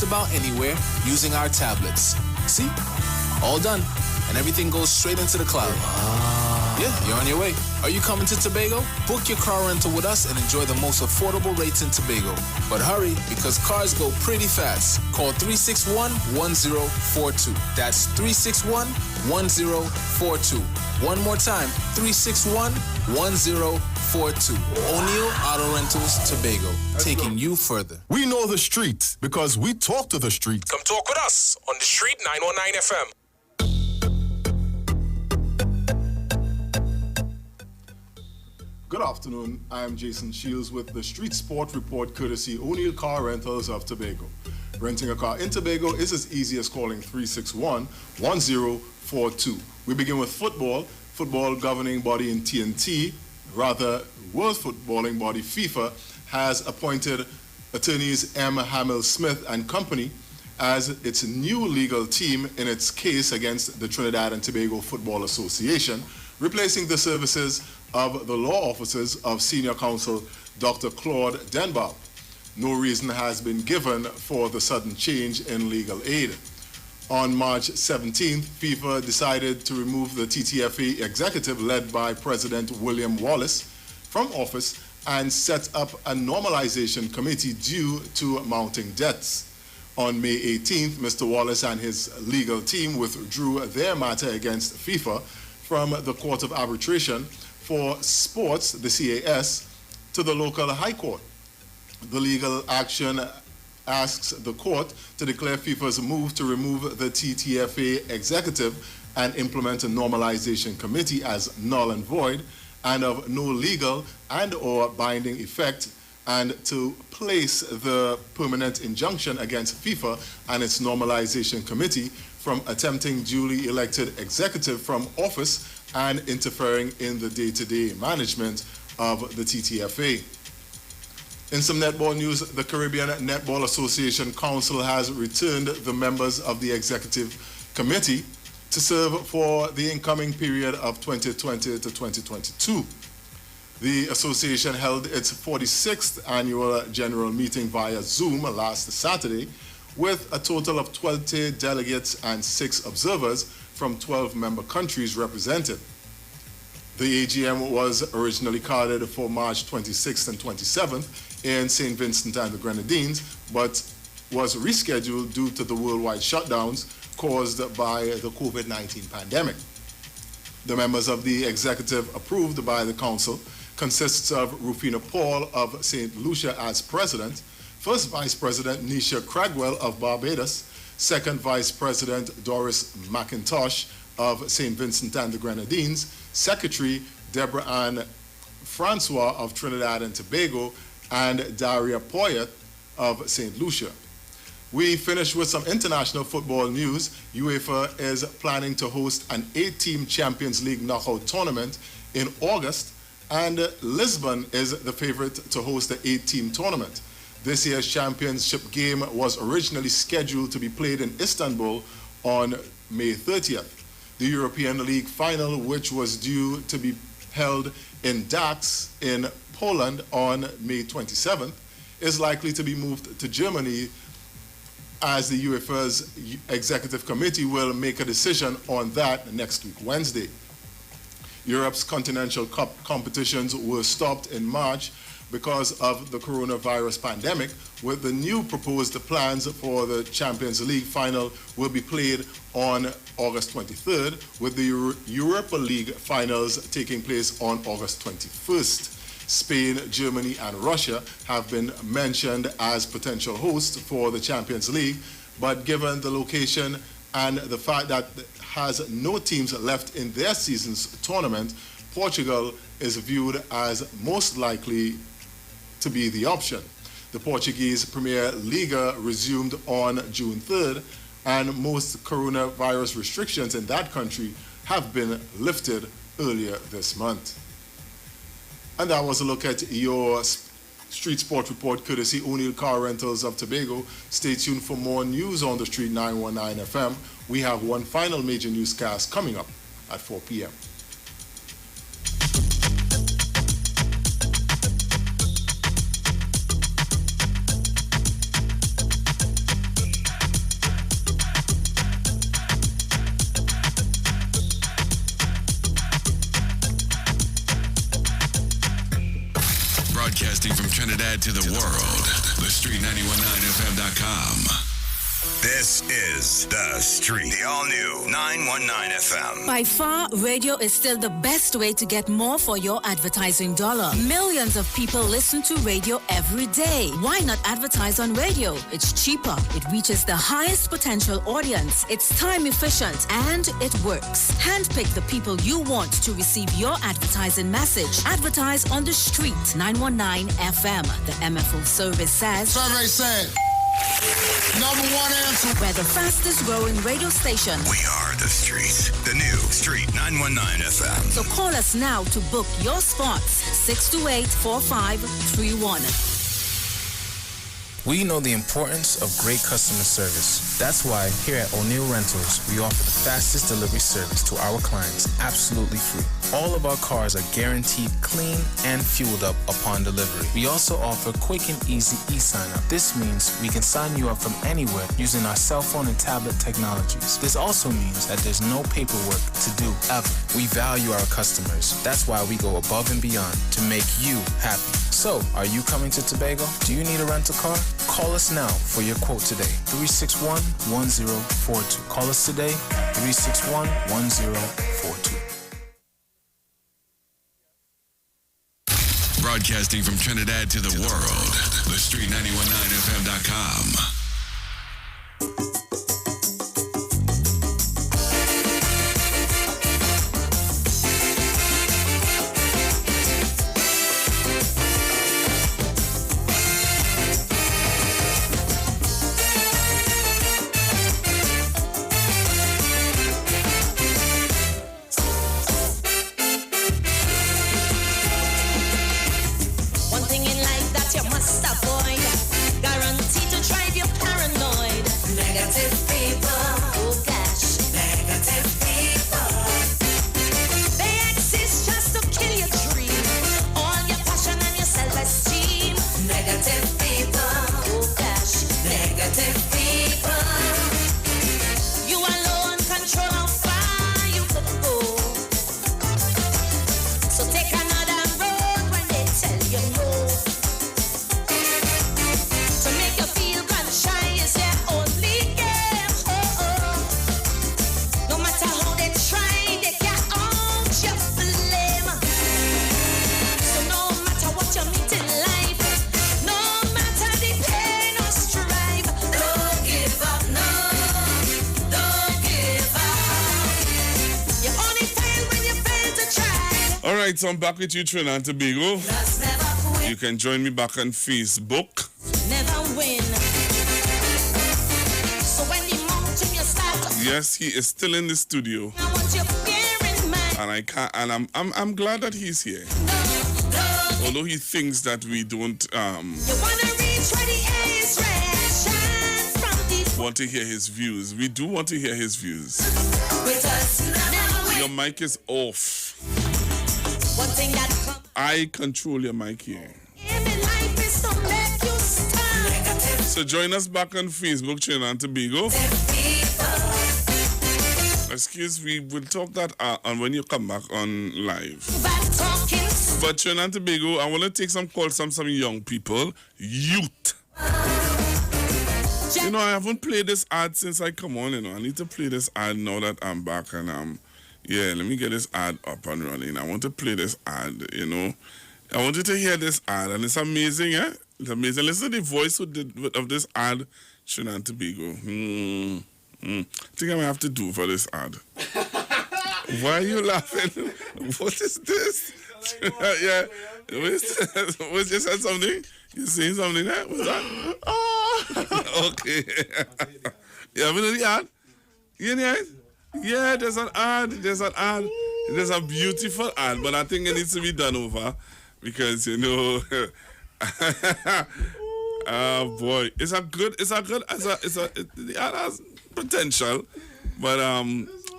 just about anywhere using our tablets. See? All done. And everything goes straight into the cloud. Yeah, you're on your way. Are you coming to Tobago? Book your car rental with us and enjoy the most affordable rates in Tobago. But hurry, because cars go pretty fast. Call 361-1042. That's 361-1042. One more time, 361-1042. O'Neill Auto Rentals, Tobago, taking you further. We know the street because we talk to the street. Come talk with us on the street 919 FM. Good afternoon. I am Jason Shields with the Street Sport Report courtesy O'Neill Car Rentals of Tobago. Renting a car in Tobago is as easy as calling 361-1042. We begin with football. Football governing body in TNT, rather World Footballing Body FIFA, has appointed attorneys M. Hamill Smith and Company as its new legal team in its case against the Trinidad and Tobago Football Association, replacing the services of the law offices of Senior Counsel Dr. Claude Denbach. No reason has been given for the sudden change in legal aid. On March 17th, FIFA decided to remove the TTFA executive led by President William Wallace from office and set up a normalization committee due to mounting debts. On May 18th, Mr. Wallace and his legal team withdrew their matter against FIFA from the Court of Arbitration for Sports, the CAS, to the local High Court. The legal action asks the court to declare FIFA's move to remove the TTFA executive and implement a normalization committee as null and void and of no legal and or binding effect, and to place the permanent injunction against FIFA and its normalization committee from attempting duly elected executive from office and interfering in the day-to-day management of the TTFA. In some netball news, the Caribbean Netball Association Council has returned the members of the executive committee to serve for the incoming period of 2020 to 2022. The association held its 46th annual general meeting via Zoom last Saturday with a total of 20 delegates and 6 observers from 12 member countries represented. The AGM was originally carded for March 26th and 27th in St. Vincent and the Grenadines, but was rescheduled due to the worldwide shutdowns caused by the COVID-19 pandemic. The members of the executive approved by the council consists of Rufina Paul of St. Lucia as president, first vice president Nisha Cragwell of Barbados, second vice president Doris McIntosh of St. Vincent and the Grenadines, secretary Deborah Ann Francois of Trinidad and Tobago, and Daria Poyet of St. Lucia. We finish with some international football news. UEFA is planning to host an 8-team Champions League knockout tournament in August, and Lisbon is the favorite to host the 8-team tournament. This year's championship game was originally scheduled to be played in Istanbul on May 30th. The European League final, which was due to be held in Dax in Poland on May 27th, is likely to be moved to Germany as the UEFA's executive committee will make a decision on that next week, Wednesday. Europe's Continental Cup competitions were stopped in March because of the coronavirus pandemic, with the new proposed plans for the Champions League final will be played on August 23rd, with the Europa League finals taking place on August 21st. Spain, Germany, and Russia have been mentioned as potential hosts for the Champions League, but given the location and the fact that it has no teams left in their season's tournament, Portugal is viewed as most likely to be the option. The Portuguese Premier Liga resumed on June 3rd, and most coronavirus restrictions in that country have been lifted earlier this month. And that was a look at your Street Sport Report courtesy O'Neill Car Rentals of Tobago. Stay tuned for more news on the Street 919 FM. We have one final major newscast coming up at 4 p.m. Broadcasting from Trinidad to the world. The Street 919FM.com. This is The Street, the all-new 919 FM. By far, radio is still the best way to get more for your advertising dollar. Millions of people listen to radio every day. Why not advertise on radio? It's cheaper. It reaches the highest potential audience. It's time efficient and it works. Handpick the people you want to receive your advertising message. Advertise on the Street 919 FM. The MFO service says. Survey said. Number one answer. We're the fastest growing radio station. We are The Street, the new Street 919 FM. So call us now to book your spots. 628-4531. We know the importance of great customer service. That's why here at O'Neill Rentals, we offer the fastest delivery service to our clients absolutely free. All of our cars are guaranteed clean and fueled up upon delivery. We also offer quick and easy e-sign-up. This means we can sign you up from anywhere using our cell phone and tablet technologies. This also means that there's no paperwork to do ever. We value our customers. That's why we go above and beyond to make you happy. So, are you coming to Tobago? Do you need a rental car? Call us now for your quote today. 361-1042. Call us today, 361-1042. Broadcasting from Trinidad to the world. The Street 919FM.com. Alright, so I'm back with you, Trinidad and Tobago. You can join me back on Facebook. Never win. So when you mount to your start, yes, he is still in the studio. I want you bearing mind. And I can't, and I'm glad that he's here. Although he thinks that we don't You wanna reach where the air is red, shine from the want to hear his views. We do want to hear his views. with us. Never win. Your mic is off. One thing that comes I control your mic here. in life is to make you stand. So join us back on Facebook, Trinidad and Tobago. Excuse me, we'll talk that on when you come back on live. But Trinidad and Tobago, I want to take some calls from some young people, youth. You know, I haven't played this ad since I come on, you know. I need to play this ad now that I'm back and yeah, let me get this ad up and running. I want to play this ad, you know. I want you to hear this ad, and it's amazing, eh? It's amazing. Listen to the voice of this ad, Trinidad and Tobago. I think I might have to do for this ad. Why are you laughing? What is this? Yeah. Was you said something? You saying something there? What's that? Okay. You have the ad? You hear it? Yeah, there's an ad. There's an ad. There's a beautiful ad, but I think it needs to be done over because you know. Oh boy, the ad has potential, but I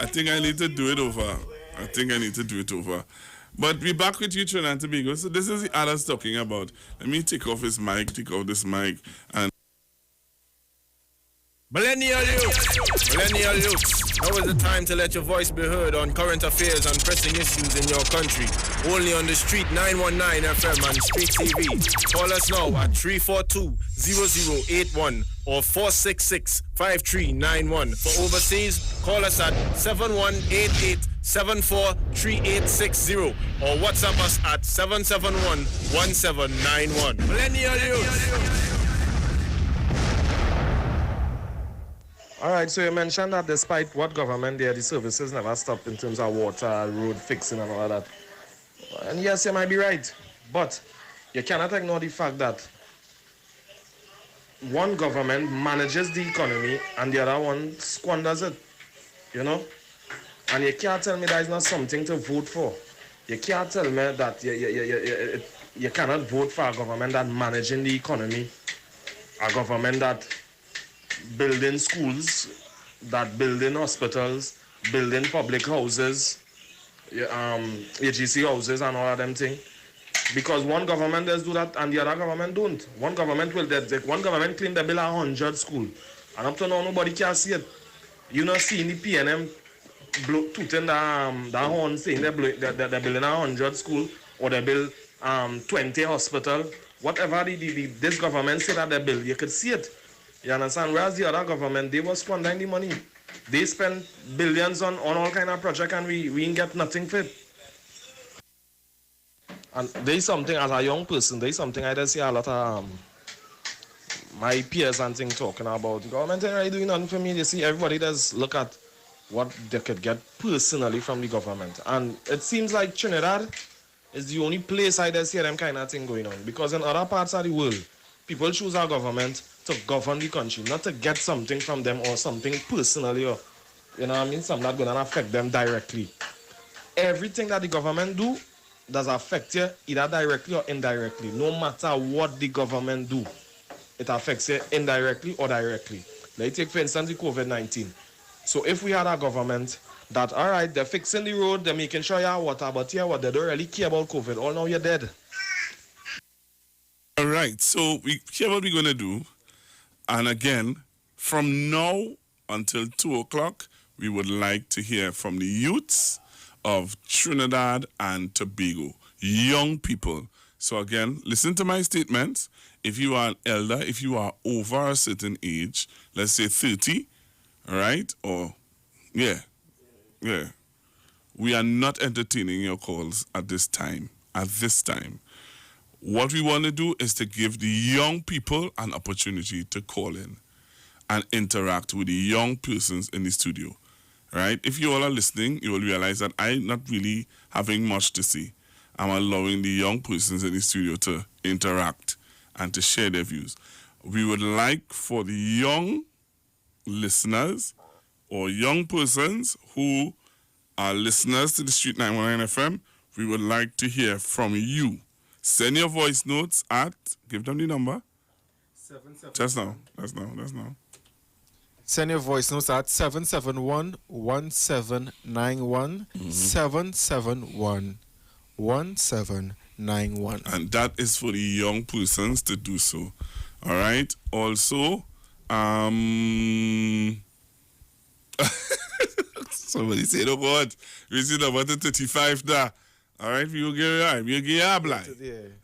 think I need to do it over. But we're back with you, Trinidad and Tobago. So this is the ad I was talking about. Let me take off this mic, and Millennial youth, now is the time to let your voice be heard on current affairs and pressing issues in your country. Only on the Street 919 FM and Street TV. Call us now at 342-0081 or 466-5391. For overseas, call us at 7188-743860 or WhatsApp us at 771-1791. Millennial youth. All right, so you mentioned that despite what government there, the services never stopped in terms of water, road fixing and all that. And yes, you might be right, but you cannot ignore the fact that one government manages the economy and the other one squanders it, you know? And you can't tell me that is not something to vote for. You can't tell me that you cannot vote for a government that managing the economy, a government that building schools, that building hospitals, building public houses, AGC houses and all of them things. Because one government does do that and the other government don't. One government claim they build 100 schools. And up to now, nobody can see it. You not seeing the PNM tooting the horn saying they're building 100 schools or they build 20 hospitals. Whatever this government say that they build, you could see it. You understand? Whereas the other government, they were squandering the money. They spent billions on all kind of projects and we didn't get nothing for it. And there is something, as a young person, there is something I just see a lot of my peers and things talking about. The government ain't really doing nothing for me. They see everybody does look at what they could get personally from the government. And it seems like Trinidad is the only place I just hear them kind of thing going on. Because in other parts of the world, people choose our government to govern the country, not to get something from them or something personally or, you know what I mean, something that's going to affect them directly. Everything that the government do does affect you either directly or indirectly. No matter what the government do, it affects you indirectly or directly. Let's take, for instance, the COVID-19. So if we had a government that, all right, they're fixing the road, they're making sure you have water, but yeah, what, they don't really care about COVID. All now you're dead. All right, so here's what we're going to do. And again, from now until 2 o'clock, we would like to hear from the youths of Trinidad and Tobago, young people. So again, listen to my statements. If you are an elder, if you are over a certain age, let's say 30, all right, or, yeah, we are not entertaining your calls at this time. What we want to do is to give the young people an opportunity to call in and interact with the young persons in the studio, right? If you all are listening, you will realize that I'm not really having much to say. I'm allowing the young persons in the studio to interact and to share their views. We would like for the young listeners or young persons who are listeners to the Street 919 FM, we would like to hear from you. Send your voice notes at, give them the number. 771. Just now. That's now. Send your voice notes at 771-1791. 771-1791. And that is for the young persons to do so. All right. Also, somebody said, oh God, we see about the 35 there. All right, we'll give you a blind.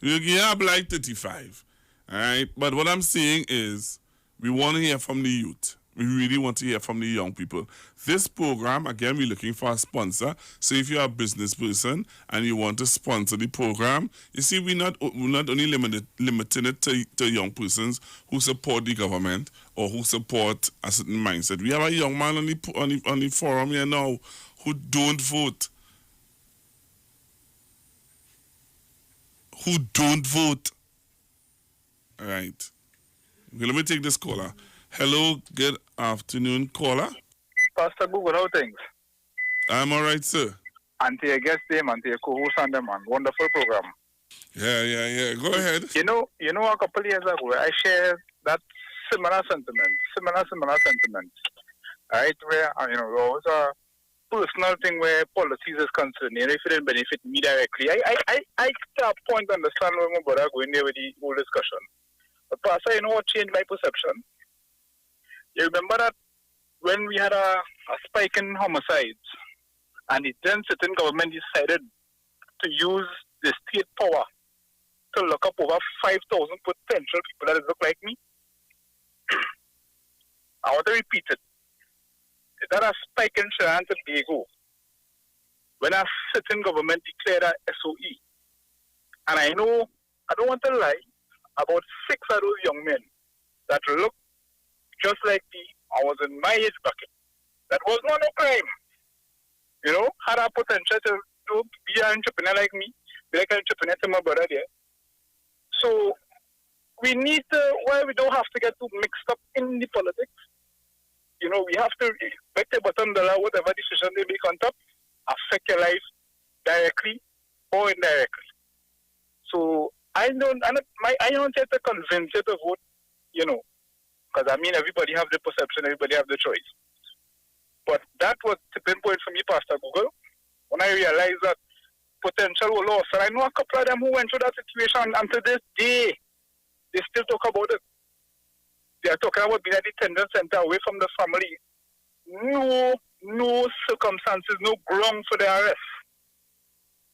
We'll give you a blind 35. All right, but what I'm saying is we want to hear from the youth. We really want to hear from the young people. This program, again, we're looking for a sponsor. So if you're a business person and you want to sponsor the program, you see, we're not only limiting it to young persons who support the government or who support a certain mindset. We have a young man on the forum here now who don't vote. Who don't vote. All right. Okay, let me take this caller. Hello, good afternoon, caller. Pastor Google, how things? I'm all right, sir. And to your guest them and to your co-host and them, man. Wonderful program. Yeah. Go ahead. You know, a couple of years ago, I shared that similar sentiment. Right? Where, it was a personal thing where policies is concerned. If it didn't benefit me directly, I start point to understand where my brother going there with the whole discussion. But Pastor, you know what changed my perception? You remember that when we had a spike in homicides, and the then sitting government decided to use the state power to lock up over 5,000 potential people that look like me? I want to repeat it. Is that a spike in Trinidad and Tobago when a sitting government declared a SOE? And I know, I don't want to lie, about 6 of those young men that look just like me, I was in my age bracket. That was not a crime. You know, had a potential to be an entrepreneur like me, be like an entrepreneur to my brother there. So we need to, well, we don't have to get too mixed up in the politics. You know, we have to bet the bottom dollar, whatever decision they make on top, affect your life directly or indirectly. So I don't try to convince you to vote, you know, because I mean everybody have the perception, everybody have the choice. But that was the tipping point for me, Pastor Google, when I realized that potential were lost. And I know a couple of them who went through that situation, and to this day, they still talk about it. They are talking about being at the detention center away from the family. No circumstances, no ground for the arrest.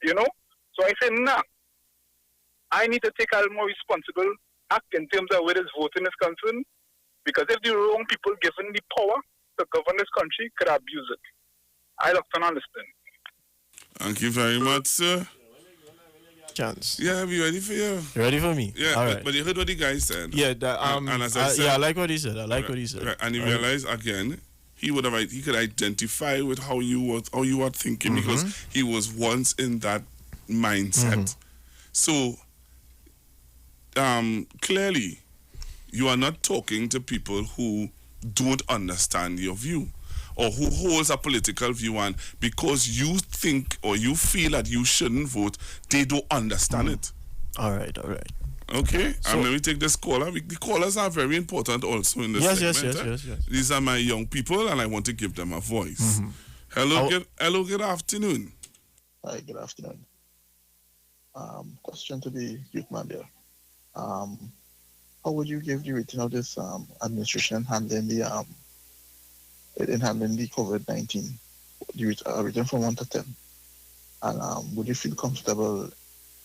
You know? So I say, nah. I need to take a more responsible act in terms of where this voting is concerned. Because if the wrong people given the power to govern this country could abuse it. I don't understand. Thank you very much, sir. Chance. Yeah, we ready for you? You ready for me? Yeah, all but, right. but you heard what the guy said. Yeah, and as I said, yeah, I like what he said. Right, and he realized again, he could identify with how you were thinking because he was once in that mindset. So clearly, you are not talking to people who don't understand your view or who holds a political view, and because you think or you feel that you shouldn't vote, they don't understand it. All right. Okay, So, and let me take this caller. The callers are very important also in this segment. Yes. These are my young people, and I want to give them a voice. Hello, good afternoon. Hi, good afternoon. Question to the youth man there. How would you give the rating of this administration handling the COVID-19? Rating from 1 to 10. And would you feel comfortable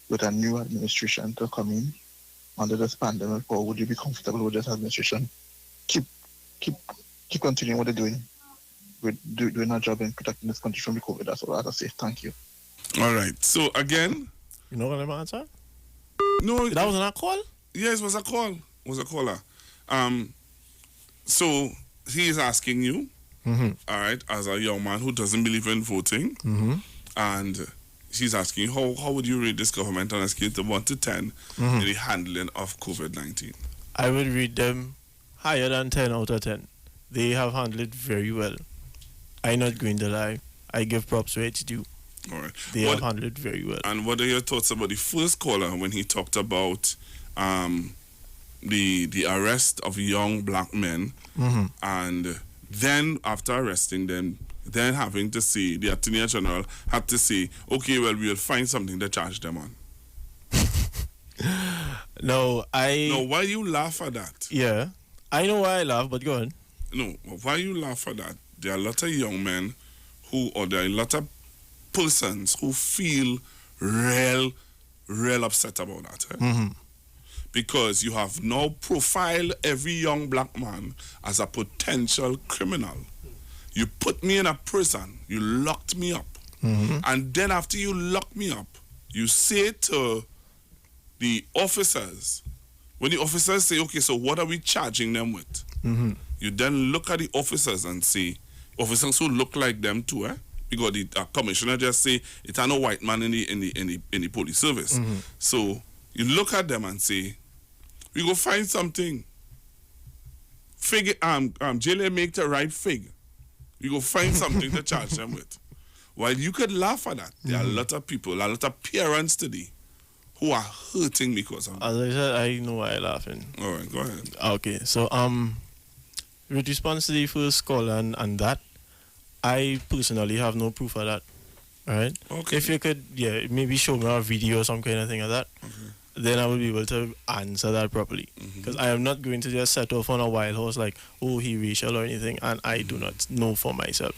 with a new administration to come in under this pandemic, or would you be comfortable with this administration keep continuing what they're doing, doing our job in protecting this country from the COVID? That's all I have to say. Thank you. All right. So again, you know what I'm answering? No, that wasn't a call. Yes, it was a call. It was a caller. So he is asking you, all right, as a young man who doesn't believe in voting, and she's asking you, how would you rate this government on a scale of 1 to 10 in the handling of COVID-19? I would rate them higher than 10 out of 10. They have handled it very well. I'm not going to lie. I give props where it's due. All right. They have handled it very well. And what are your thoughts about the first caller when he talked about the arrest of young black men, and then after arresting them, then having to say, the Attorney General had to say, okay, well, we'll find something to charge them on. No, why you laugh at that? Yeah, I know why I laugh, but go on. No, why you laugh at that? There are a lot of young men there are a lot of persons who feel real upset about that. Because you have now profiled every young black man as a potential criminal. You put me in a prison, you locked me up. And then after you lock me up, you say to the officers, when the officers say, okay, so what are we charging them with? You then look at the officers and say, officers who look like them too, because the commissioner just say, it's a no white man in the police service. So you look at them and say, we go find something. Figure, jail make the right figure. We go find something to charge them with. While you could laugh at that, there are a lot of people, a lot of parents today who are hurting because of that. As I said, I know why I'm laughing. All right, go ahead. Okay, so with response to the first call and that, I personally have no proof of that. All right? Okay. If you could, maybe show me a video or some kind of thing of that. then I will be able to answer that properly. Because I am not going to just set off on a wild horse like, oh, he racial or anything, and I do not know for myself.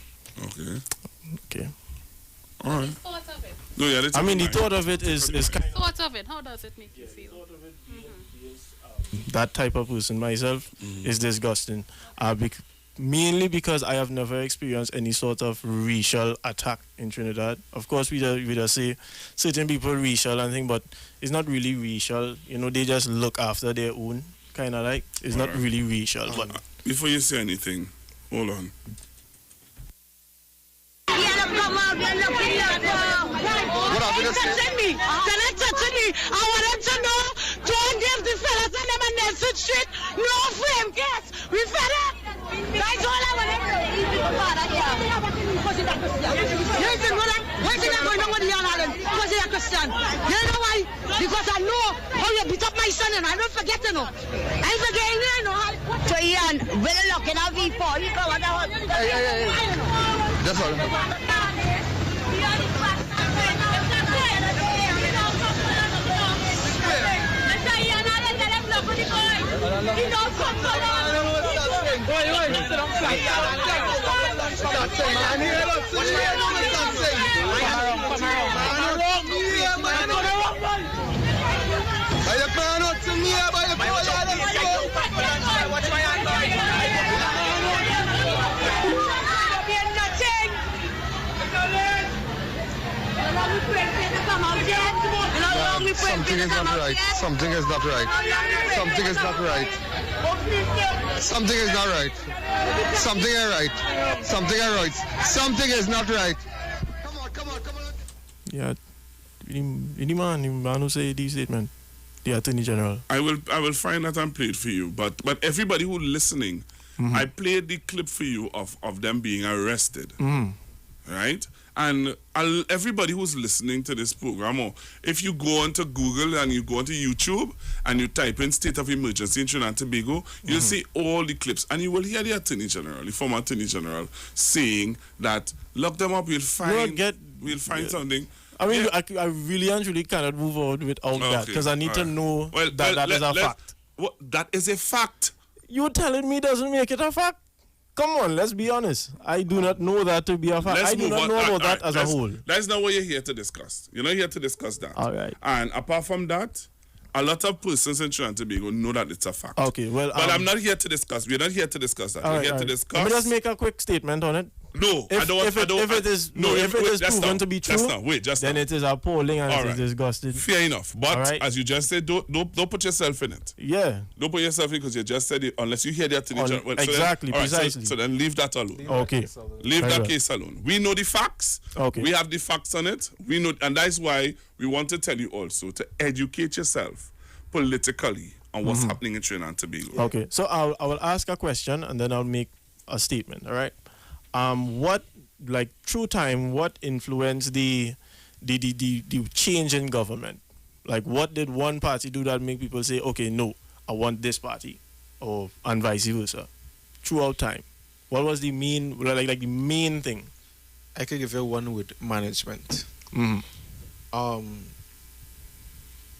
Okay. All right. Thought of it. No, yeah, I mean, the thought of it is kind Thought of it. How does it make you feel? that type of person myself is disgusting. Mainly because I have never experienced any sort of racial attack in Trinidad. Of course, we just say certain people racial and thing, but it's not really racial. You know, they just look after their own, kind of like. It's not really racial. But before you say anything, hold on. Touching me. They're touching me. I want them to know. Don't give the fellas and them on Nelson Street no frame case. We fed up. That's all I want to know. Listen, brother. Why did I go down with the young Island? Because they're Christian. You know why? Because I know how you beat up my son and I don't forget to know. I ain't forgetting you know. So Ian, very lucky now V4. You go on that one. Hey. That's all. Something is not right. Something is not right. Something is not right. Something is not right. Something is right. Something is right. Something is not right. Come on. yeah, any man who say this statement, the Attorney General. I will find that and play it for you. But everybody who's listening, I played the clip for you of them being arrested. Right? And everybody who's listening to this program, or if you go onto Google and you go onto YouTube and you type in state of emergency in Trinidad and Tobago, you'll see all the clips and you will hear the Attorney General, the former Attorney General, saying that lock them up, we'll find something. I mean, I really and truly cannot move on without that because I need to know that is a fact. That is a fact. You telling me doesn't make it a fact? Come on, let's be honest. I do not know that to be a fact. I do not know about that as a whole. That's not what you're here to discuss. You're not here to discuss that. All right. And apart from that, a lot of persons in Trinidad and Tobago know that it's a fact. Okay, well... But I'm not here to discuss. We're not here to discuss that. We're here to discuss... Let me just make a quick statement on it. No, if it is proven to be true, then it is appalling and it is disgusting. Fair enough. But as you just said, don't put yourself in it. Yeah. Don't put yourself in because you just said it unless you hear the Attorney General. Exactly, precisely. So then leave that alone. Okay. Leave that case alone. We know the facts. Okay. We have the facts on it. We know, and that's why we want to tell you also to educate yourself politically on what's happening in Trinidad and Tobago. Okay. So I will ask a question and then I'll make a statement. All right. What influenced the change in government? Like, what did one party do that make people say, okay, no, I want this party, and vice versa, throughout time? What was the main, the main thing? I could give you one word: management.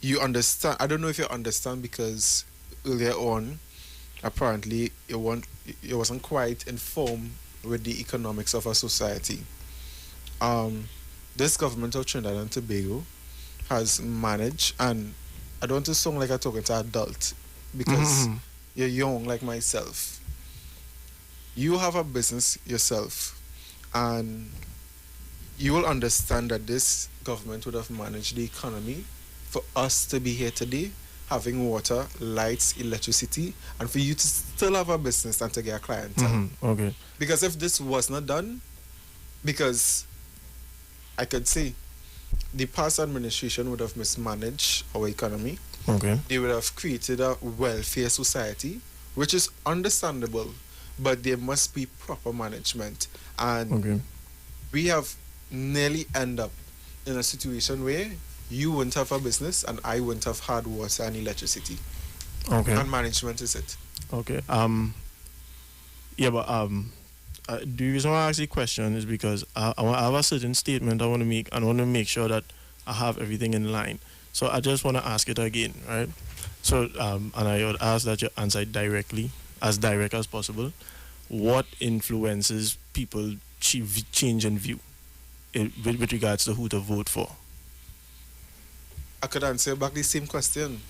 You understand? I don't know if you understand because earlier on, apparently, you wasn't quite informed with the economics of our society. This government of Trinidad and Tobago has managed, and I don't want to sound like I'm talking to an adult because you're young like myself. You have a business yourself, and you will understand that this government would have managed the economy for us to be here today, having water, lights, electricity, and for you to still have a business and to get a clientele. Okay. Because if this was not done, because I could say the past administration would have mismanaged our economy. Okay. They would have created a welfare society, which is understandable, but there must be proper management. And we have nearly end up in a situation where you wouldn't have a business and I wouldn't have had water and electricity. Okay. And management is it. Okay. The reason why I ask the question is because I have a certain statement I want to make, and I want to make sure that I have everything in line. So I just want to ask it again, right? So, and I would ask that you answer it directly, as direct as possible. What influences people change in view with regards to who to vote for? I could answer back the same question.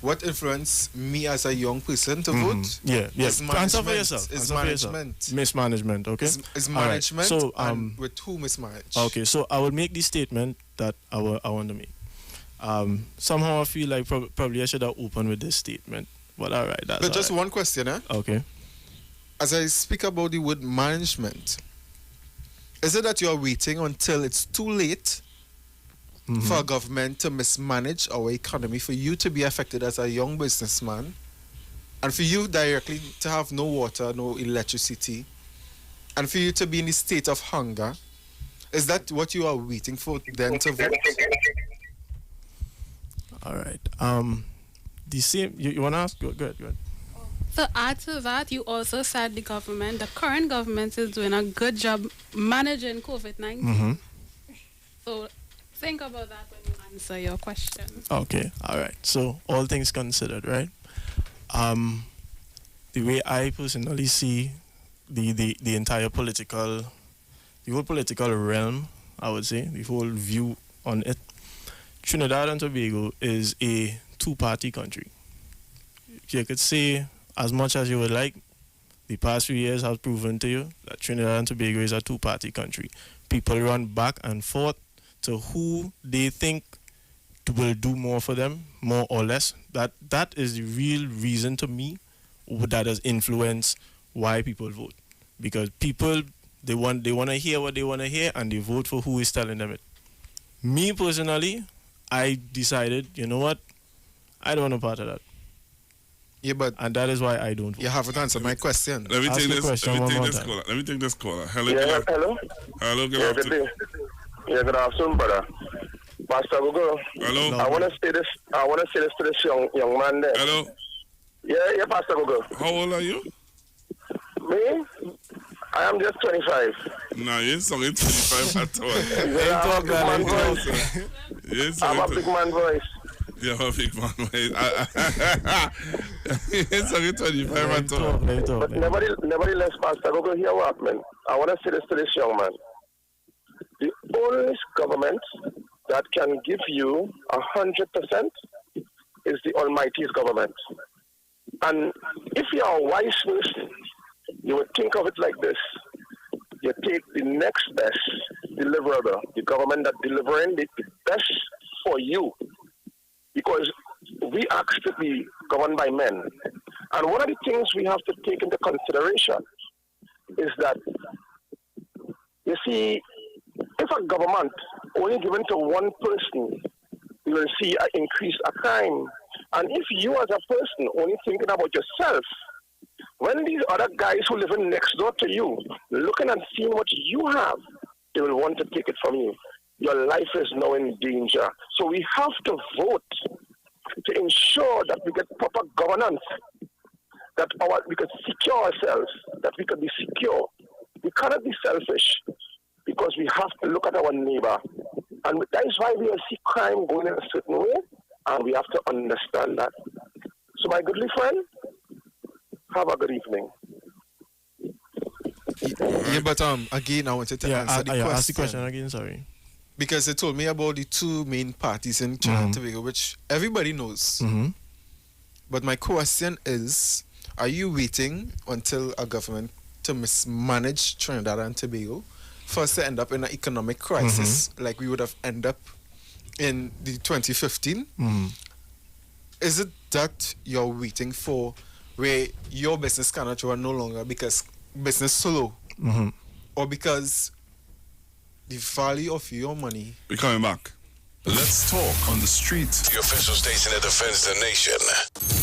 What influenced me as a young person to vote? Yeah. Is Answer for management. yourself. Is Answer for management. yourself. Mismanagement, okay? Is All right. management. So, and with who mismanage? Okay, so I will make the statement that I want to make. Somehow I feel like probably I should have opened with this statement. But all right, that's But just all right. one question, eh? Okay. As I speak about the word management, is it that you are waiting until it's too late for a government to mismanage our economy, for you to be affected as a young businessman, and for you directly to have no water, no electricity, and for you to be in a state of hunger? Is that what you are waiting for then to vote? All right. The same. You want to ask? Good. To add to that, you also said the current government is doing a good job managing COVID-19. So think about that when you answer your question. Okay. All right. So all things considered, right? The way I personally see the entire the whole political realm, I would say, the whole view on it, Trinidad and Tobago is a two-party country. You could say, as much as you would like, the past few years have proven to you that Trinidad and Tobago is a two-party country. People run back and forth to who they think will do more for them, more or less. That is the real reason to me that has influenced why people vote. Because people, they want to hear what they want to hear, and they vote for who is telling them it. Me personally, I decided, you know what, I don't want a part of that. Yeah, and that is why I don't vote. You haven't answered my question. Let me take this caller. Hello, yeah, hello. Hello, good afternoon. Good afternoon, brother. Pastor Google. Hello. I want to say this to this young man there. Hello. Yeah, Pastor Google. How old are you? Me? I am just 25. No, you ain't talking 25 at all. I'm a big man voice. I'm a big man voice. You have a big man voice. You ain't talking 25 at all. But nevertheless, Pastor Google, hear what, man. I want to say this to this young man. The only government that can give you 100% is the Almighty's government. And if you are a wise person, you would think of it like this. You take the next best deliverer, the government that delivering the best for you. Because we asked to be governed by men. And one of the things we have to take into consideration is that, you see, if a government only given to one person, you will see an increase of crime. And if you as a person only thinking about yourself, when these other guys who live in next door to you, looking and seeing what you have, they will want to take it from you. Your life is now in danger. So we have to vote to ensure that we get proper governance, that we could secure ourselves, that we could be secure. We cannot be selfish because we have to look at our neighbor. And that is why we will see crime going in a certain way, and we have to understand that. So my goodly friend, have a good evening. Yeah, but again, I wanted to answer the question. Ask the question again, sorry. Because they told me about the two main parties in Trinidad and Tobago, which everybody knows. But my question is, are you waiting until a government to mismanage Trinidad and Tobago for us to end up in an economic crisis like we would have ended up in the 2015? Is it that you're waiting for where your business cannot run no longer because business slow, or because the value of your money? We're coming back. Let's talk on the street. The official station that defends the nation.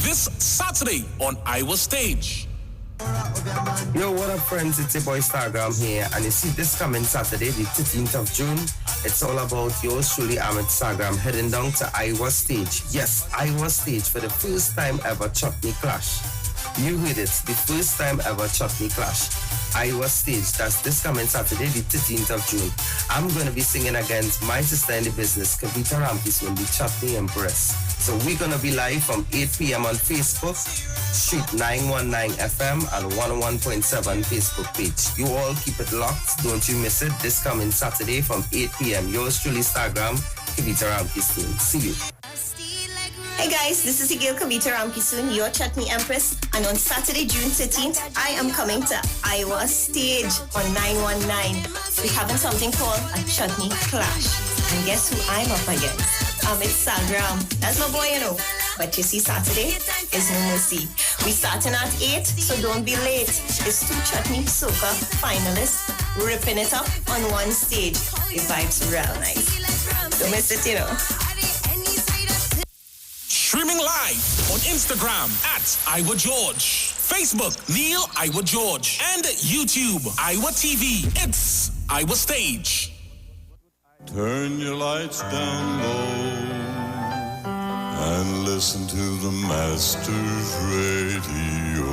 This Saturday on Iwer Stage. Yo, what up, friends? It's your boy Stargram here, and you see this coming Saturday, the 15th of June. It's all about yours truly, Ahmed Stargram, heading down to Iwer Stage. Yes, Iwer Stage for the first time ever Chutney Clash. You heard it, the first time ever Chutney Clash. Iowa Stage. That's this coming Saturday, the 13th of June. I'm going to be singing against my sister in the business, Kavita Ramkiswin, the Chutney Empress. So we're going to be live from 8 p.m. on Facebook, Street 919 FM and 101.7 Facebook page. You all keep it locked. Don't you miss it. This coming Saturday from 8 p.m. Yours truly, Instagram, Kavita Ramkiswin. See you. Hey guys, this is Igil Kavita Ramkiswin, your Chutney Empress, and on Saturday, June 13th, I am coming to Iowa Stage on 919. We're having something called a Chutney Clash. And guess who I'm up against? It's Sagram. That's my boy, you know. But you see, Saturday is no mercy. We starting at 8, so don't be late. It's 2 Chutney Soca finalists ripping it up on one stage. The vibes real nice. Don't miss it, you know. Streaming live on Instagram at Iwer George, Facebook Neil Iwer George, and YouTube Iwer TV. It's Iwer Stage. Turn your lights down low and listen to the Master's Radio.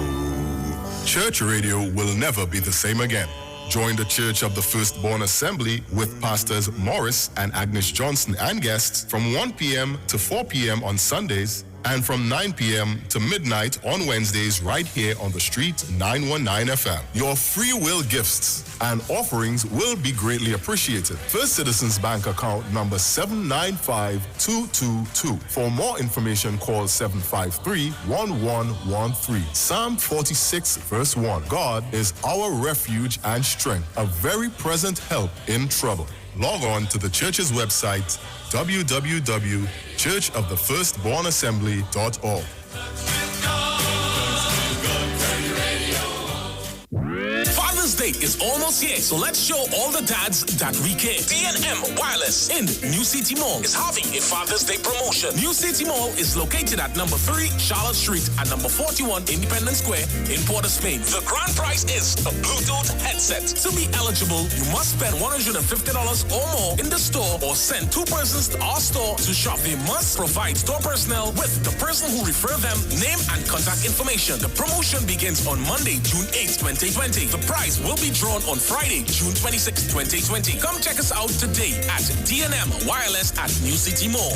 Church radio will never be the same again. Join the Church of the Firstborn Assembly with Pastors Morris and Agnes Johnson and guests from 1 p.m. to 4 p.m. on Sundays and from 9 p.m. to midnight on Wednesdays right here on the street 919 FM. Your free will gifts and offerings will be greatly appreciated. First Citizens Bank account number 795222. For more information, call 753-1113. Psalm 46 verse 1. God is our refuge and strength, a very present help in trouble. Log on to the church's website, www.churchofthefirstbornassembly.org. Father's Day is almost here, so let's show all the dads that we care. B&M Wireless in New City Mall is having a Father's Day promotion. New City Mall is located at number 3 Charlotte Street and number 41 Independence Square in Port of Spain. The grand prize is a Bluetooth headset. To be eligible, you must spend $150 or more in the store or send 2 persons to our store to shop. They must provide store personnel with the person who referred them, name and contact information. The promotion begins on Monday, June 8, 2020. The prize will be drawn on Friday, June 26, 2020. Come check us out today at D&M Wireless at New City Mall.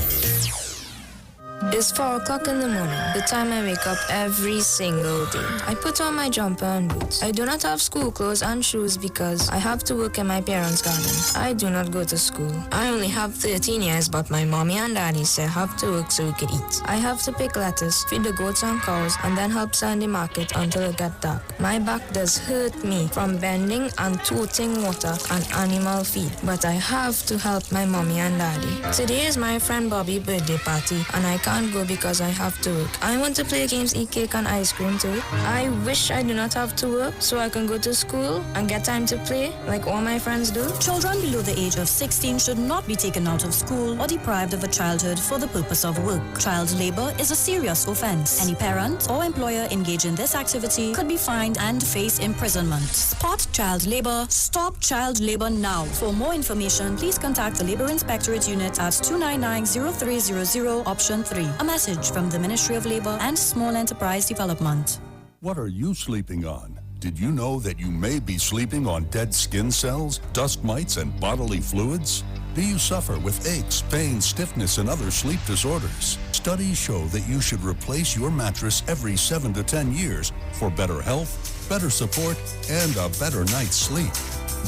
It's 4 o'clock in the morning, the time I wake up every single day. I put on my jumper and boots. I do not have school clothes and shoes because I have to work in my parents' garden. I do not go to school. I only have 13 years, but my mommy and daddy say I have to work so we could eat. I have to pick lettuce, feed the goats and cows, and then help sell in the market until it gets dark. My back does hurt me from bending and toting water and animal feed, but I have to help my mommy and daddy. Today is my friend Bobby's birthday party, and I can't go because I have to work. I want to play games, eat cake and ice cream too. I wish I do not have to work so I can go to school and get time to play like all my friends do. Children below the age of 16 should not be taken out of school or deprived of a childhood for the purpose of work. Child labor is a serious offense. Any parent or employer engaged in this activity could be fined and face imprisonment. Spot child labor. Stop child labor now. For more information, please contact the Labor Inspectorate Unit at 299-0300 option 3. A message from the Ministry of Labor and Small Enterprise Development. What are you sleeping on? Did you know that you may be sleeping on dead skin cells, dust mites, and bodily fluids? Do you suffer with aches, pain, stiffness, and other sleep disorders? Studies show that you should replace your mattress every 7 to 10 years for better health, better support, and a better night's sleep.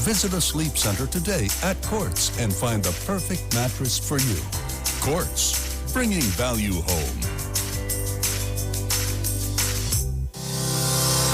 Visit a sleep center today at Quartz and find the perfect mattress for you. Quartz, bringing value home.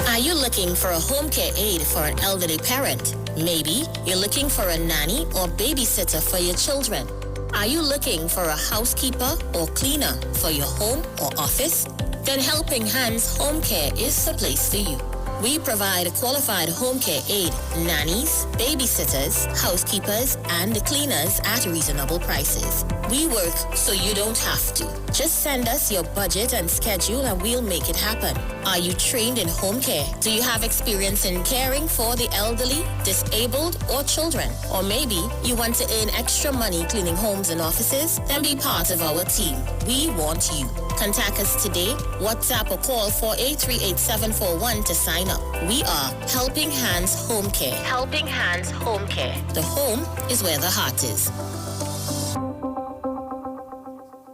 Are you looking for a home care aide for an elderly parent? Maybe you're looking for a nanny or babysitter for your children. Are you looking for a housekeeper or cleaner for your home or office? Then Helping Hands Home Care is the place for you. We provide a qualified home care aide, nannies, babysitters, housekeepers, and cleaners at reasonable prices. We work so you don't have to. Just send us your budget and schedule and we'll make it happen. Are you trained in home care? Do you have experience in caring for the elderly, disabled, or children? Or maybe you want to earn extra money cleaning homes and offices? Then be part of our team. We want you. Contact us today, WhatsApp or call 4838741 to sign up. We are Helping Hands Home Care. Helping Hands Home Care. The home is where the heart is.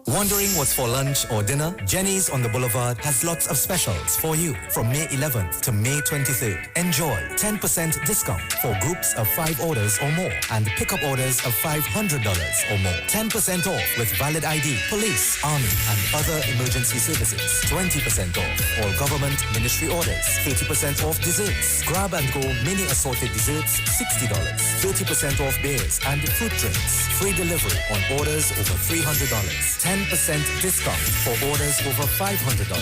Wondering what's for lunch or dinner? Jenny's on the Boulevard has lots of specials for you from May 11th to May 23rd. Enjoy 10% discount for groups of 5 orders or more and pickup orders of $500 or more. 10% off with valid ID, police, army and other emergency services. 20% off all government ministry orders. 30% off desserts. Grab and go mini assorted desserts, $60. 30% off beers and fruit drinks. Free delivery on orders over $300. 10% discount for orders over $500.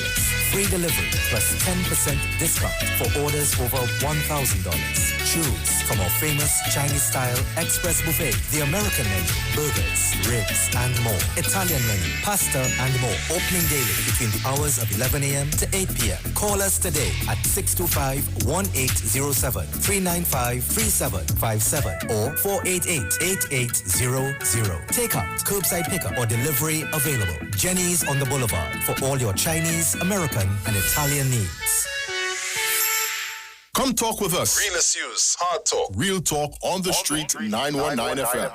Free delivery plus 10% discount for orders over $1,000. Choose from our famous Chinese-style express buffet, the American menu, burgers, ribs, and more. Italian menu, pasta, and more. Opening daily between the hours of 11 a.m. to 8 p.m. Call us today at 625-1807, 395-3757, or 488-8800. Take-out, curbside pickup, or delivery available. Jenny's on the Boulevard for all your Chinese, American, and Italian needs. Come talk with us. Real issues, hard talk. Real talk on the street, 919 FM.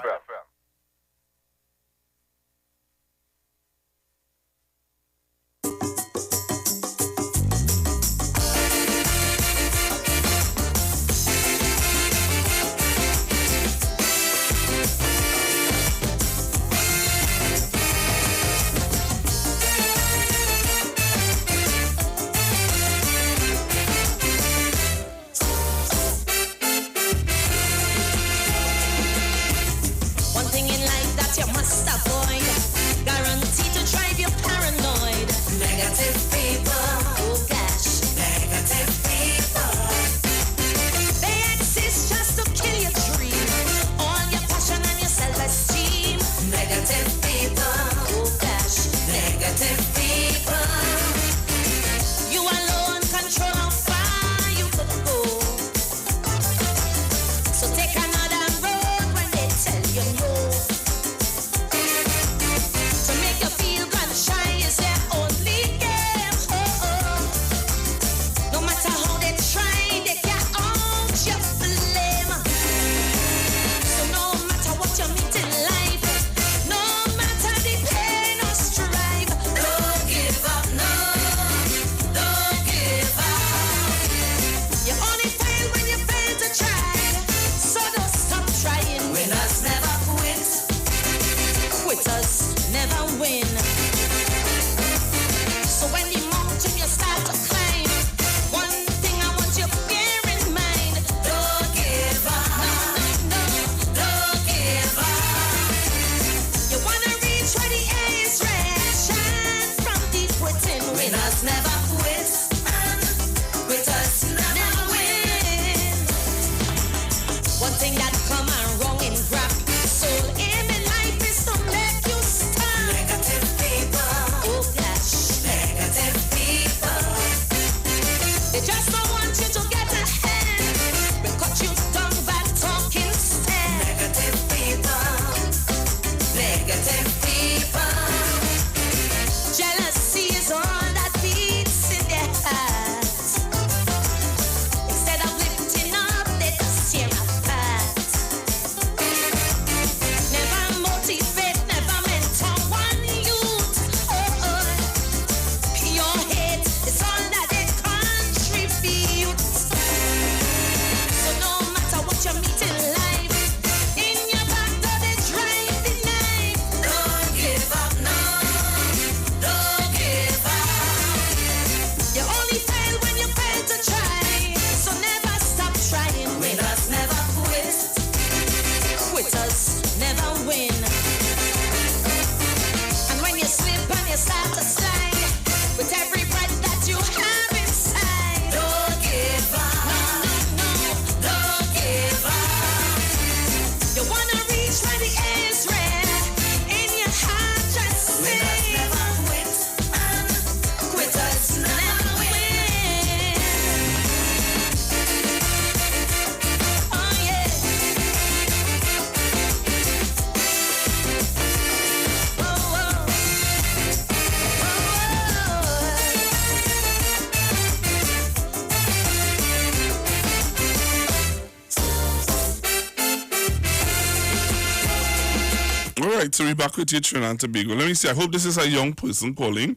All right, so we're back with you, Trinidad and Tobago. Let me see. I hope this is a young person calling.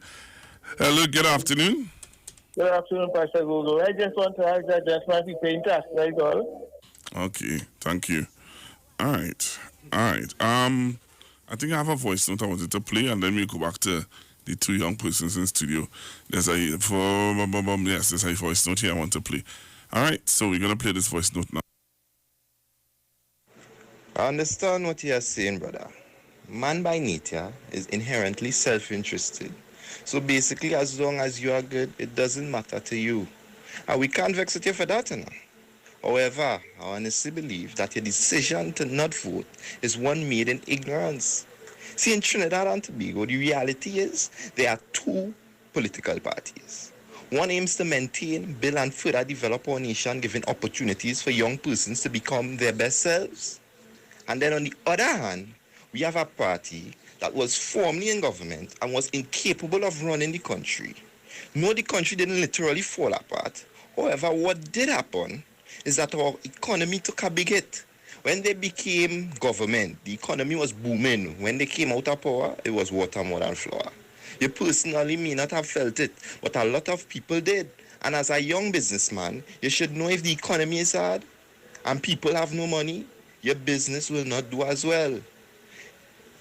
Hello, good afternoon. Good afternoon, Pastor Google. I just want to ask that just might be paying tax, that's all. Okay, thank you. All right. I think I have a voice note I wanted to play, and then we'll go back to the two young persons in studio. There's a voice note here I want to play. All right, so we're gonna play this voice note now. I understand what you are saying, brother. Man by nature is inherently self-interested. So basically, as long as you are good, it doesn't matter to you. And we can't vex with you for that, you know. However, I honestly believe that your decision to not vote is one made in ignorance. See, in Trinidad and Tobago, the reality is there are two political parties. One aims to maintain, build, and further develop our nation, giving opportunities for young persons to become their best selves. And then on the other hand, we have a party that was formerly in government and was incapable of running the country. No, the country didn't literally fall apart. However, what did happen is that our economy took a big hit. When they became government, the economy was booming. When they came out of power, it was water more than flour. You personally may not have felt it, but a lot of people did. And as a young businessman, you should know if the economy is hard and people have no money, your business will not do as well.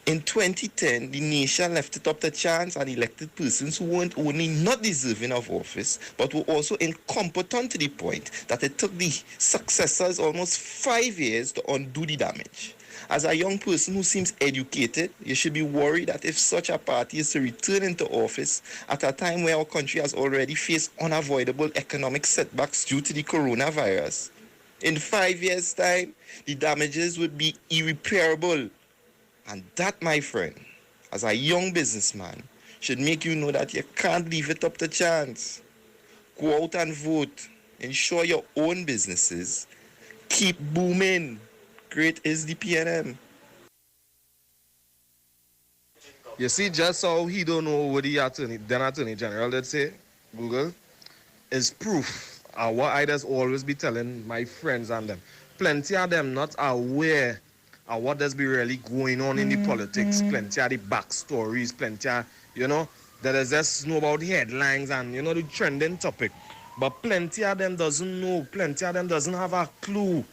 In 2010, the nation left it up to chance and elected persons who weren't only not deserving of office, but were also incompetent to the point that it took the successors almost 5 years to undo the damage. As a young person who seems educated, you should be worried that if such a party is to return into office at a time where our country has already faced unavoidable economic setbacks due to the coronavirus, in 5 years' time, the damages would be irreparable. And that, my friend, as a young businessman, should make you know that you can't leave it up to chance. Go out and vote. Ensure your own businesses keep booming. Great is the PNM. You see, just how he don't know what the Attorney General did say, Google, is proof of what I just always be telling my friends and them. Plenty of them not aware of what does be really going on in the politics. Plenty of the backstories, plenty of, that is just know about headlines and, the trending topic. But plenty of them doesn't know, plenty of them doesn't have a clue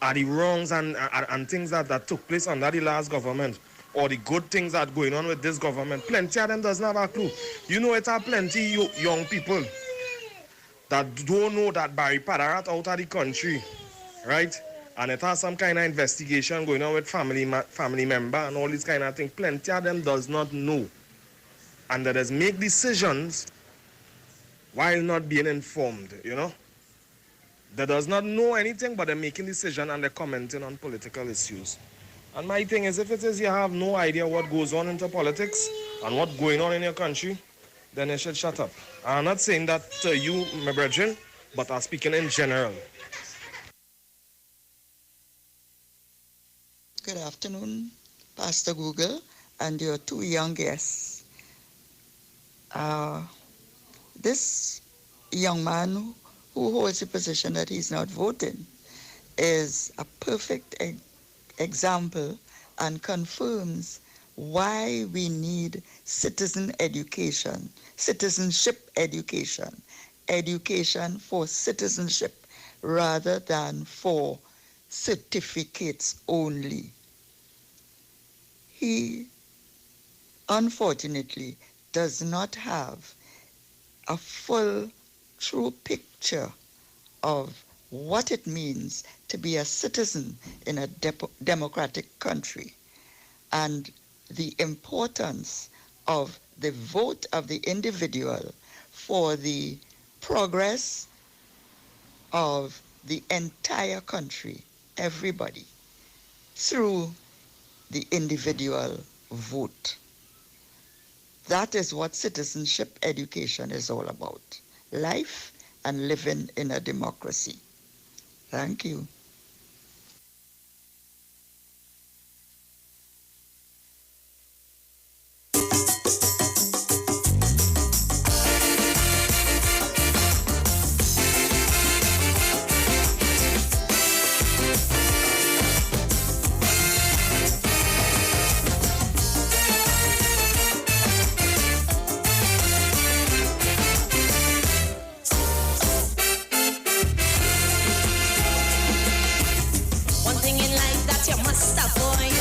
of the wrongs and things that took place under the last government, or the good things that are going on with this government. Plenty of them doesn't have a clue. It are plenty young people that don't know that Barry Padarat out of the country, right? And it has some kind of investigation going on with family member and all these kind of things. Plenty of them does not know. And that is make decisions while not being informed, They does not know anything, but they're making decisions and they're commenting on political issues. And my thing is, if it is you have no idea what goes on into politics and what's going on in your country, then you should shut up. I'm not saying that to you, my brethren, but I'm speaking in general. Good afternoon, Pastor Google, and your two young guests. This young man who holds a position that he's not voting is a perfect example and confirms why we need citizenship education, education for citizenship rather than for certificates only. He, unfortunately, does not have a full, true picture of what it means to be a citizen in a democratic country and the importance of the vote of the individual for the progress of the entire country, everybody, through the individual vote. That is what citizenship education is all about. Life and living in a democracy. Thank you. must avoid.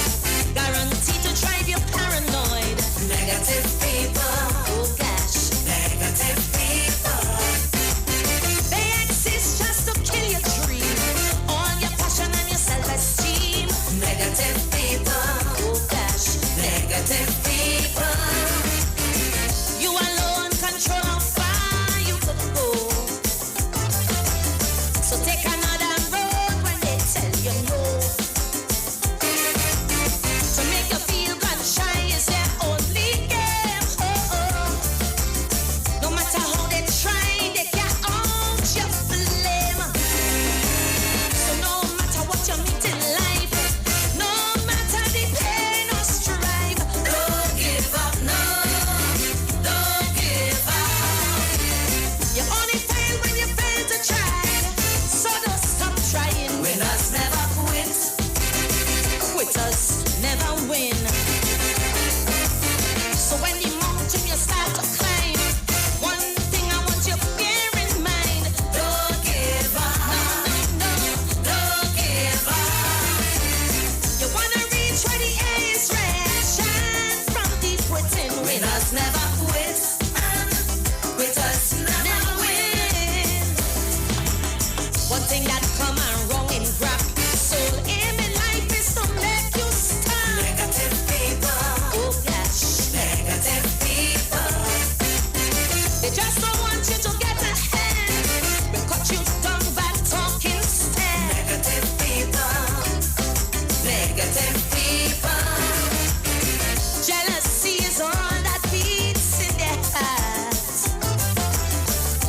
Guaranteed to drive you paranoid. Negative people. Oh gosh. Negative people. They exist just to kill your dream. All your passion and your self-esteem. Negative people. Oh gosh. Negative people. You alone control how far you could go. So take another road when they tell you no. To make you feel gun shy is their only game. Oh, oh. No matter how they try, they can't out your flame. So no matter what you meet in life, no matter the pain or strife, don't give up, no, don't give up. You only fail when you fail to try, so don't stop trying. Winners never quit, quitters never win. So when the mountain you start to climb, one thing I want you to bear in mind: don't give up, no, don't give up. You wanna reach where the air is red, shine from deep within. Winners never quit, quitters never win. One thing that come and wrong in rap, soul aim in life is to make you stop. Negative people, oh gosh, negative people. They just don't want you to get ahead. They cut you down by talking instead. Negative people, negative people. Jealousy is all that beats in their hearts.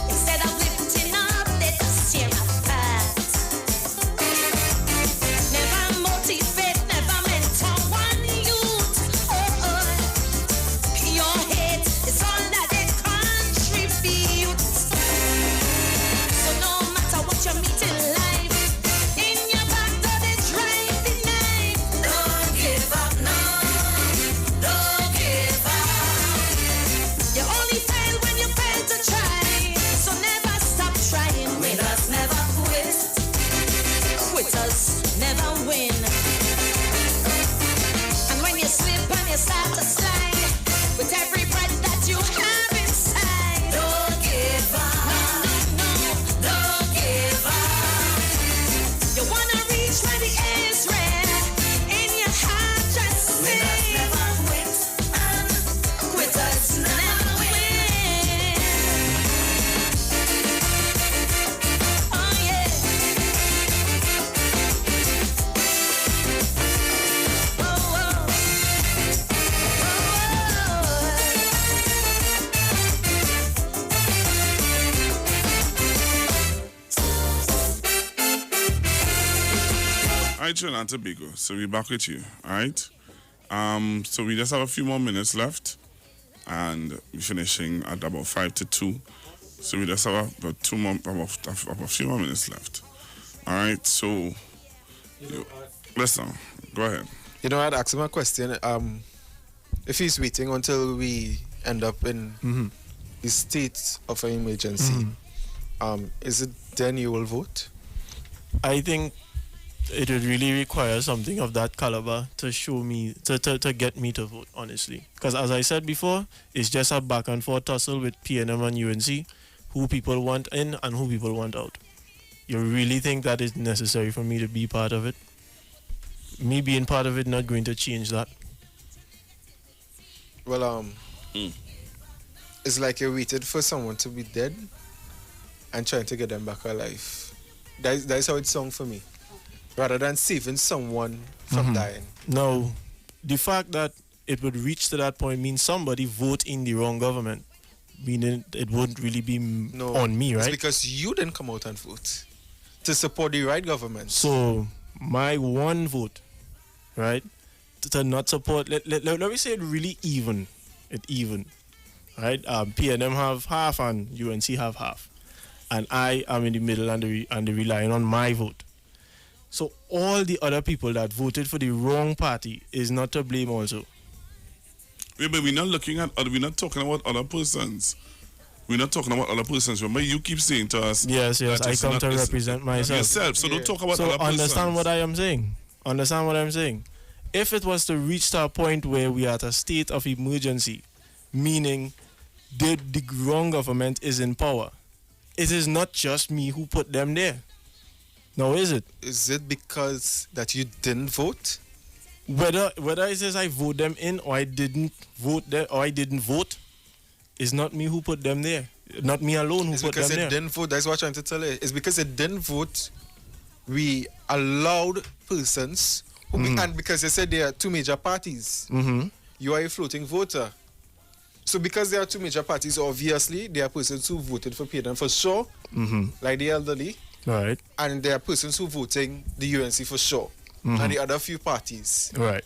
Instead of lifting up, they just tear apart. Never motivate, never mentor one youth. Oh, oh. Pure hate is all that they contribute. So no matter what you meet in life, in your back door they drive the knife. Don't give up, no, don't give up. You only fail when you fail to try, so never stop trying. Winners never quit, quitters never win. And when you slip and you start to slide, with every breath that you have inside, don't give up, no, don't give up. You wanna reach where the air is red, in your heart just say, winners never quit, and quitters never win. Oh yeah. All right, Trinidad and Tobago. So we're back with you. All right. So we just have a few more minutes left, and we're finishing at about 5 to 2. So we just have about a few more minutes left. All right. So listen, go ahead. You know, I'd ask him a question. If he's waiting until we end up in the state of an emergency, is it then you will vote? I think it would really require something of that caliber to show me, to get me to vote, honestly. Because as I said before, it's just a back and forth tussle with PNM and UNC, who people want in and who people want out. You really think that is necessary for me to be part of it? Me being part of it not going to change that. Well, it's like you waited for someone to be dead and trying to get them back alive. That's how it sounds for me. Rather than saving someone from dying. No, the fact that it would reach to that point means somebody vote in the wrong government, meaning it wouldn't really be on me, right? It's because you didn't come out and vote to support the right government. So my one vote, right, to not support, let me say it really even, right? PNM have half and UNC have half, and I am in the middle and they relying on my vote. So all the other people that voted for the wrong party is not to blame also. Yeah, but we're not talking about other persons. We're not talking about other persons. Remember, you keep saying to us. Yes, I come to represent myself. Yourself, so don't talk about other persons. So understand what I am saying. Understand what I'm saying? If it was to reach to a point where we are at a state of emergency, meaning the wrong government is in power, it is not just me who put them there. Now, is it? Is it because that you didn't vote? Whether it says I vote them in or I didn't vote, it's not me who put them there. Not me alone who It's put them because there. it didn't vote. That's what I'm trying to tell you. It's because it didn't vote. We allowed persons who and because they said there are two major parties. You are a floating voter. So because there are two major parties, obviously there are persons who voted for PNM for sure, like the elderly. Right. And there are persons who voting the UNC for sure. And the other few parties. Right.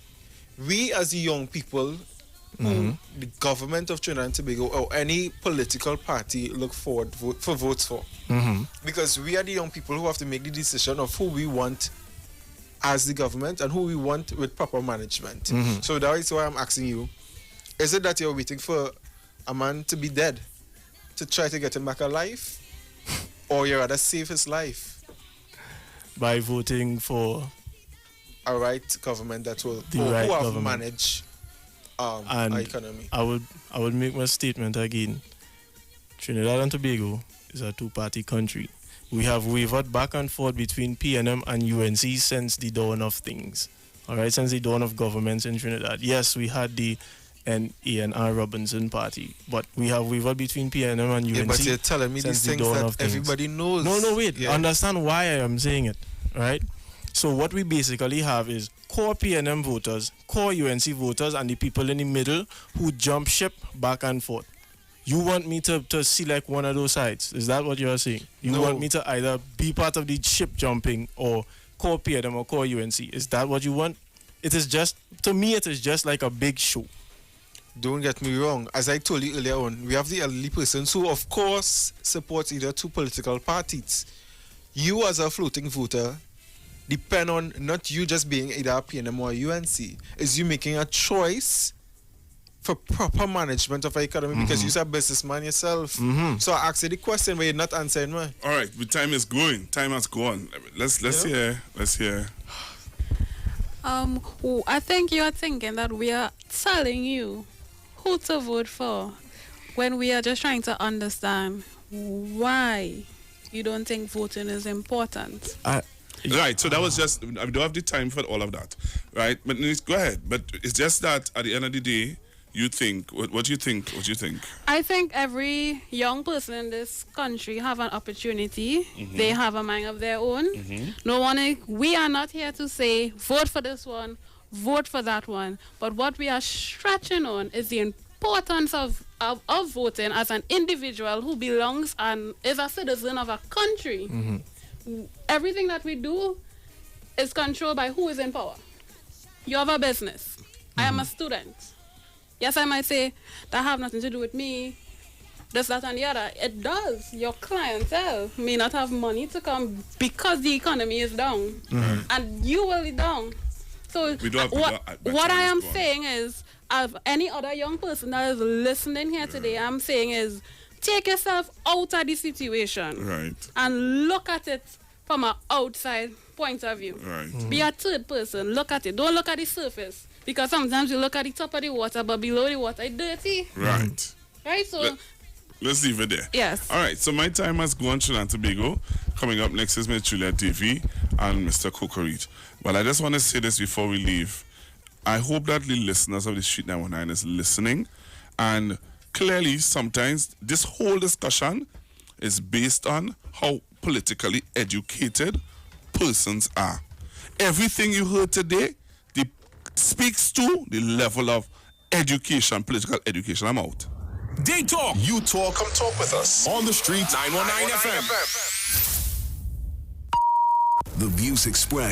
We as the young people who the government of Trinidad and Tobago or any political party look forward for votes for. Because we are the young people who have to make the decision of who we want as the government and who we want with proper management. So that is why I'm asking you, is it that you're waiting for a man to be dead to try to get him back alive? Or you'd rather save his life? By voting for a right government that will the right who have government. managed and our economy. I would make my statement again. Trinidad and Tobago is a two-party country. We have wavered back and forth between PNM and UNC since the dawn of things. All right, since the dawn of governments in Trinidad. Yes, we had the A&R Robinson party, but we have wavered between PNM and UNC. Yeah, but you're telling me these since the things dawn that of things. everybody knows. No, wait. Yeah. Understand why I am saying it, right? So what we basically have is core PNM voters, core UNC voters, and the people in the middle who jump ship back and forth. You want me to select one of those sides? Is that what you're saying? You want me to either be part of the ship jumping or core PNM or core UNC? Is that what you want? It is just, to me, it is just like a big show. Don't get me wrong. As I told you earlier on, we have the elderly persons who, of course, support either two political parties. You, as a floating voter, depend on not you just being either a PNM or a UNC. Is you making a choice for proper management of our economy because you're a businessman yourself. So I asked you the question, but you're not answering me. All right, the time is going. Time has gone. Let's hear. I think you are thinking that we are telling you who to vote for when we are just trying to understand why you don't think voting is important. Right, so that was just, I don't have the time for all of that, right? But go ahead. But it's just that at the end of the day, you think, what do you think? I think every young person in this country have an opportunity. They have a mind of their own. We are not here to say, vote for this one, vote for that one. But what we are stretching on is the importance of voting as an individual who belongs and is a citizen of a country. Everything that we do is controlled by who is in power. You have a business. I am a student. Yes, I might say that have nothing to do with me, this, that, and the other. It does. Your clientele may not have money to come because the economy is down, and you will be down. So what I am saying is, of any other young person that is listening here today, I'm saying is, take yourself out of the situation and look at it from an outside point of view. Be a third person. Look at it. Don't look at the surface. Because sometimes you look at the top of the water, but below the water it's dirty. Right. Right? So let's leave it there. Yes. All right, so my time has gone, Trinidad and Tobago. Coming up next is Ms. Iwer Tv and Mr. Kokorit. But I just want to say this before we leave. I hope that the listeners of the Street 919 is listening. And clearly, sometimes this whole discussion is based on how politically educated persons are. Everything you heard today speaks to the level of education, political education. I'm out. They talk. You talk. Come talk with us. On the street. 919 FM. The views expressed